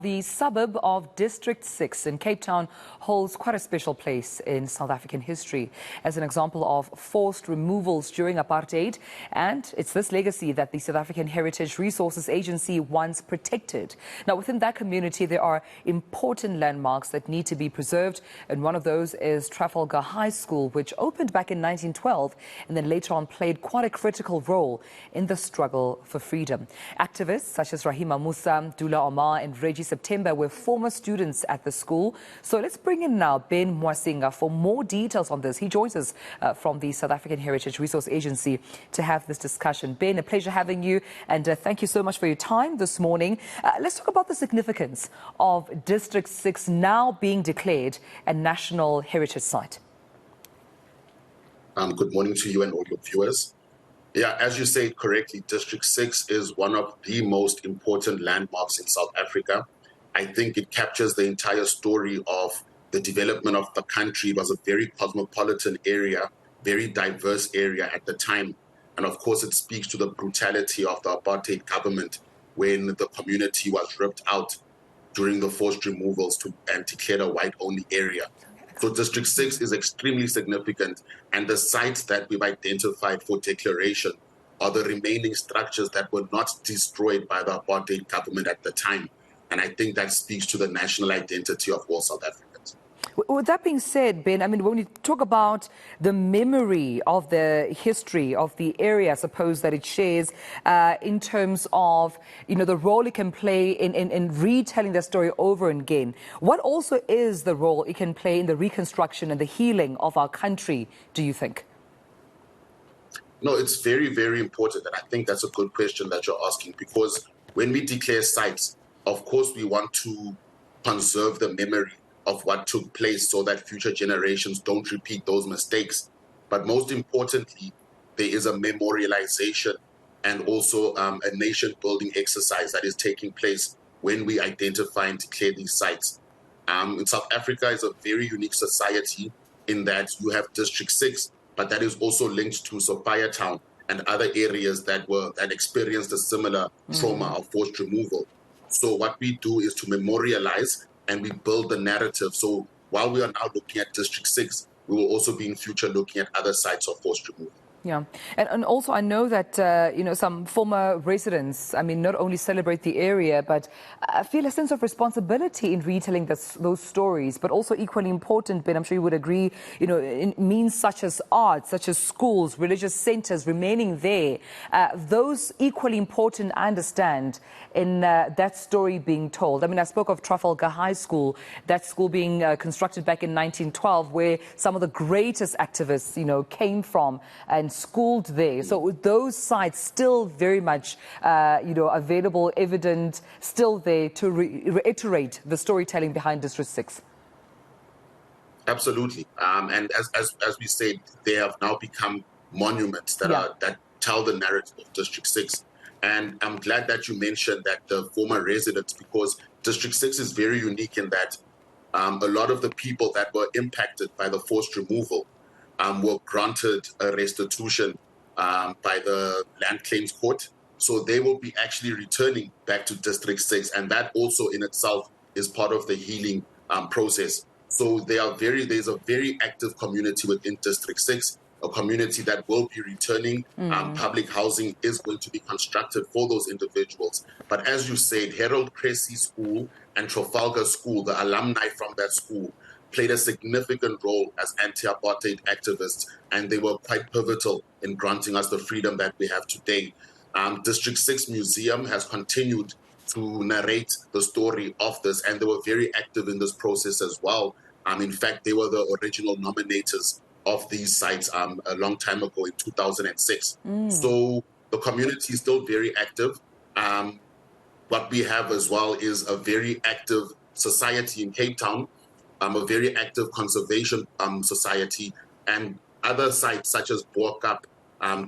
The suburb of District 6 in Cape Town holds quite a special place in South African history as an example of forced removals during apartheid. And it's this legacy that the South African Heritage Resources Agency once protected. Now, within that community, there are important landmarks that need to be preserved. And one of those is Trafalgar High School, which opened back in 1912 and then later on played quite a critical role in the struggle for freedom. Activists such as Rahima Moosa, Dullah, Omar and Reggie September were former students at the school. So let's bring in now Ben Mwasinga for more details on this. He joins us from the South African Heritage Resource Agency to have this discussion. Ben, a pleasure having you, and thank you so much for your time this morning. Let's talk about the significance of District 6 now being declared a National Heritage Site. Good morning to you and all your viewers. Yeah, as you said correctly, District 6 is one of the most important landmarks in South Africa. I think it captures the entire story of the development of the country. It was a very cosmopolitan area, very diverse area at the time. And of course, it speaks to the brutality of the apartheid government when the community was ripped out during the forced removals and declared a white-only area. So District 6 is extremely significant, and the sites that we've identified for declaration are the remaining structures that were not destroyed by the apartheid government at the time. And I think that speaks to the national identity of all South Africans. With that being said, Ben, I mean, when you talk about the memory of the history of the area, I suppose that it shares in terms of, the role it can play in retelling the story over and again. What also is the role it can play in the reconstruction and the healing of our country, do you think? No, it's very, very important. And I think that's a good question that you're asking, because when we declare sites, of course, we want to conserve the memory of what took place so that future generations don't repeat those mistakes. But most importantly, there is a memorialization and also a nation-building exercise that is taking place when we identify and declare these sites. In South Africa is a very unique society in that you have District 6, but that is also linked to Sophia Town and other areas that experienced a similar trauma of forced removal. So what we do is to memorialize and we build the narrative. So while we are now looking at District 6, we will also be in future looking at other sites of forced removal. Yeah. And also I know that, some former residents, not only celebrate the area, but feel a sense of responsibility in retelling those stories, but also equally important, Ben, I'm sure you would agree, in means such as art, such as schools, religious centers remaining there. Those equally important, I understand, in that story being told. I spoke of Trafalgar High School, that school being constructed back in 1912, where some of the greatest activists, came from and schooled there. So those sites still very much, available, evident, still there to reiterate the storytelling behind District 6. Absolutely. And as we said, they have now become monuments that tell the narrative of District 6. And I'm glad that you mentioned that the former residents, because District 6 is very unique in that a lot of the people that were impacted by the forced removal were granted a restitution by the Land Claims Court. So they will be actually returning back to District 6. And that also in itself is part of the healing process. So there's a very active community within District 6, a community that will be returning. Public housing is going to be constructed for those individuals. But as you said, Harold Cressy School and Trafalgar School, the alumni from that school, played a significant role as anti-apartheid activists, and they were quite pivotal in granting us the freedom that we have today. District 6 Museum has continued to narrate the story of this, and they were very active in this process as well. In fact, they were the original nominators of these sites a long time ago in 2006. So the community is still very active. What we have as well is a very active society in Cape Town, a very active conservation society, and other sites such as Borkap,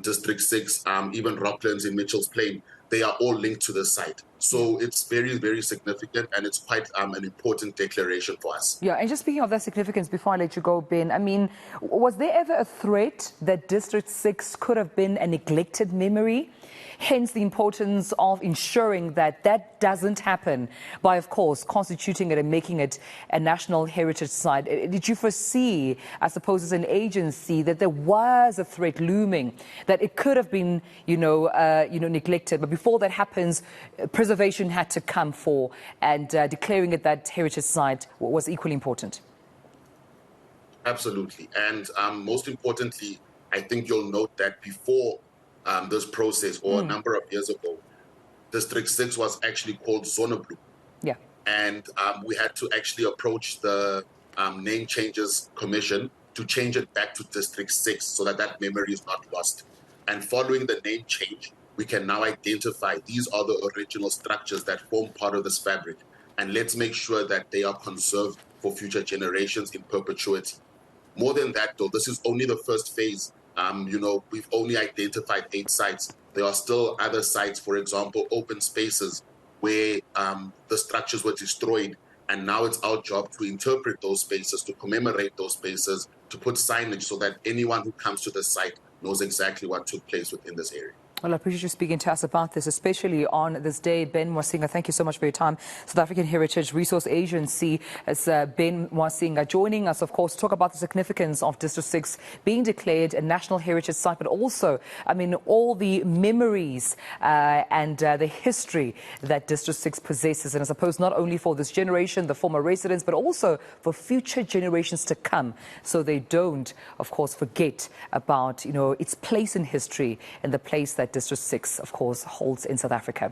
District 6, even Rocklands in Mitchell's Plain, they are all linked to this site. So it's very, very significant, and it's quite an important declaration for us. Yeah, and just speaking of that significance, before I let you go, Ben, was there ever a threat that District 6 could have been a neglected memory? Hence the importance of ensuring that that doesn't happen by, of course, constituting it and making it a national heritage site. Did you foresee, I suppose, as an agency, that there was a threat looming, that it could have been, neglected? But before that happens, preservation had to come for, and declaring it that heritage site was equally important. Absolutely. And most importantly, I think you'll note that before this process, or a number of years ago, District 6 was actually called Zona Blue. Yeah. And we had to actually approach the Name Changes Commission to change it back to District 6 so that that memory is not lost. And following the name change, we can now identify these are the original structures that form part of this fabric. And let's make sure that they are conserved for future generations in perpetuity. More than that, though, this is only the first phase. We've only identified 8 sites. There are still other sites, for example, open spaces where the structures were destroyed. And now it's our job to interpret those spaces, to commemorate those spaces, to put signage so that anyone who comes to the site knows exactly what took place within this area. Well, I appreciate you speaking to us about this, especially on this day. Ben Mwasinga, thank you so much for your time. South African Heritage Resource Agency, as Ben Mwasinga joining us, of course, to talk about the significance of District 6 being declared a national heritage site, but also, all the memories and the history that District 6 possesses. And I suppose not only for this generation, the former residents, but also for future generations to come, so they don't, of course, forget about, its place in history and the place that District 6, of course, holds in South Africa.